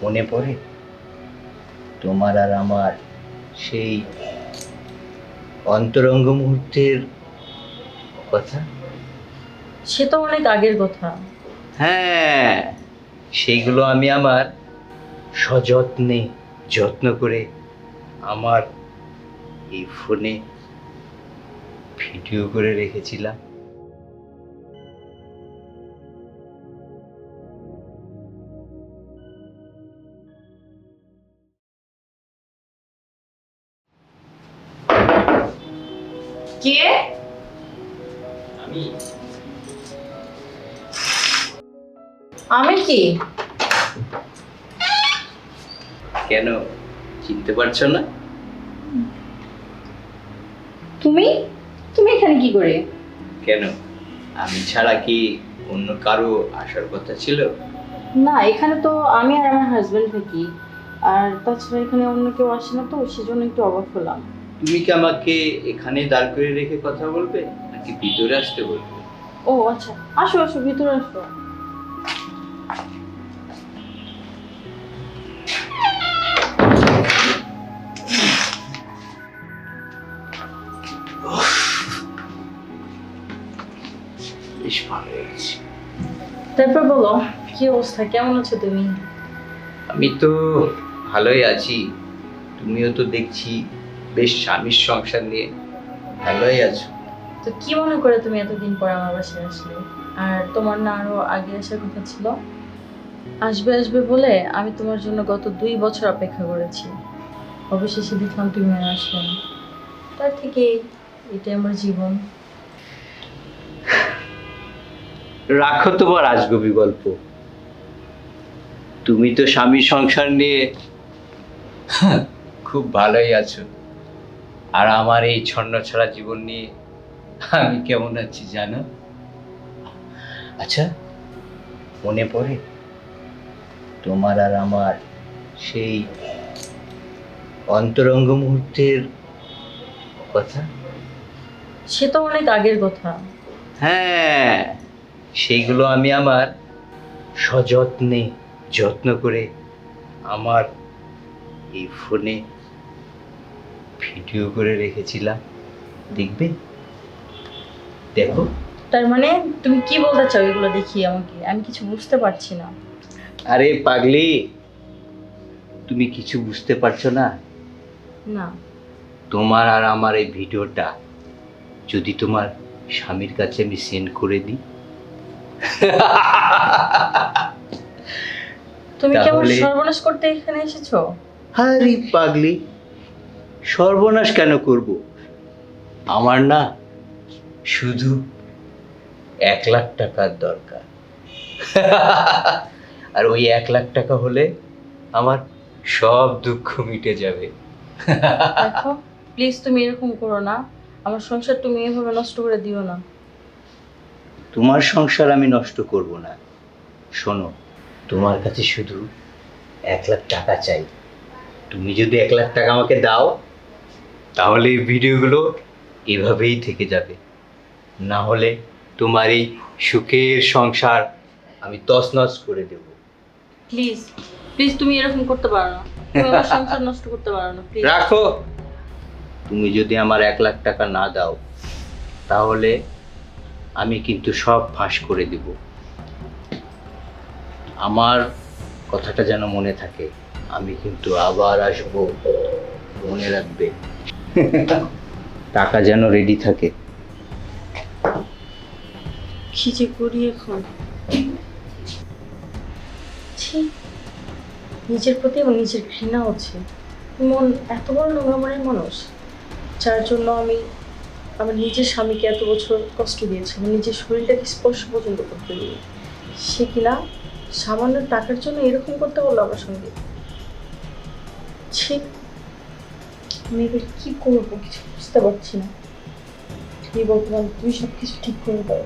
মনে পড়ে তোমার আর আমার সেই অন্তরঙ্গ মুহূর্তের কথা? সে তো অনেক আগের কথা। হ্যাঁ, সেইগুলো আমি আমার সযত্নে যত্ন করে আমার এই ফোনে ভিডিও করে রেখেছিলাম। কে? আমি আমি কি? কেন চিনতে পারছো না? তুমি তুমি এখানে কি করে? কেন আমি ছাড়া কি অন্য কারো আসার কথা ছিল? না, এখানে তো আমি আর আমার হাজবেন্ড থাকি। আর তাছাড়া এখানে অন্য কেউ আসে না, তো সেজন্য একটু অবাক হলাম। তুমি কি আমাকে এখানে দাঁড় করে রেখে কথা বলবে নাকি ভিতরে আসতে বলবে? ও আচ্ছা, আসো আসো, ভিতরে আসো। বেশ ভালো হয়েছে। তারপর বলো, কি অবস্থা, কেমন আছো তুমি? আমি তো ভালোই আছি। তুমিও তো দেখছি বেশ স্বামীর সংসার নিয়ে ভালোই আছো। তো কি মনে করে তুমি এতদিন পর আমার বাসায় আসলে? আর তোমার না আরো আগে আসার কথা ছিল? আসবে আসবে বলে আমি তোমার জন্য গত 2 বছর অপেক্ষা করেছি। অবশেষে দেখলাম তুমি আর আসলে না। তার থেকে এটাই আমার জীবন। রাখো তোমার আজগুবি গল্প। তুমি তো স্বামী সংসার নিয়ে খুব ভালোই আছো, আর আমার এই ছন্নছাড়া জীবন নিয়ে আমি কেমন আছি জানো? আচ্ছা, মনে পড়ে তোমার আর আমার সেই অন্তরঙ্গ মুহূর্তের কথা? সে তো অনেক আগের কথা। হ্যাঁ, সেইগুলো আমি আমার সযত্নে যত্ন করে আমার এই ফোনে ভিডিও করে রেখেছিলাম। দেখবে, দেখো। তার মানে তুমি কি বলতে চাও এগুলো দেখিয়ে আমাকে? আমি কিছু বুঝতে পারছি না। আরে পাগলি, তুমি কিছু বুঝতে পারছো না? না। তোমার আর আমার এই ভিডিওটা যদি তোমার স্বামীর কাছে আমি সেন্ড করে দিই, তুমি কি আমার তাহলে? সর্বনাশ করতে এখানে এসেছো? আরে পাগলি, সর্বনাশ কেন করব? আমার না শুধু 1,00,000 টাকার দরকার। আর ওই 1,00,000 টাকা হলে আমার সব দুঃখ মিটে যাবে। দেখো, প্লিজ তুমি এরকম করো না। আমার সংসার তুমি এভাবে নষ্ট করে দিও না। তোমার সংসার আমি নষ্ট করব না। শোনো, তোমার কাছে শুধু 1,00,000 টাকা চাই। তুমি যদি 1,00,000 টাকা আমাকে দাও, তাহলে এই ভিডিওগুলো এভাবেই থেকে যাবে। না হলে তোমার এই সুখের সংসার আমি তছনছ করে দেব। প্লিজ প্লিজ, তুমি এরকম করতে পারো না। তুমি আমার সংসার নষ্ট করতে পারো না, প্লিজ। রাখো। তুমি যদি আমার 1,00,000 টাকা না দাও, তাহলে আমি কিন্তু সব ফাঁস করে দেব। আমার কথাটা যেন মনে থাকে, আমি কিন্তু আবার আসবো, মনে রাখবে। টাকা যেন রেডি থাকে। কি যে করি এখন? ছি, নিজের প্রতি আমার নিজের ঘৃণা হচ্ছে। মন এত বড় নোংরা মনের মানুষ, যার জন্য আমি আমার নিজের স্বামীকে এত বছর কষ্ট দিয়েছি, আমার নিজের শরীরটাকে স্পর্শ পর্যন্ত করতে দিই। সে কিনা সামান্য টাকার জন্য এরকম করতে বললো আমার সঙ্গে। ছি, আমি এবার কি করবো কিছু বুঝতে পারছি না। তুমি বর্তমান তুমি সব কিছু ঠিক করে দাও।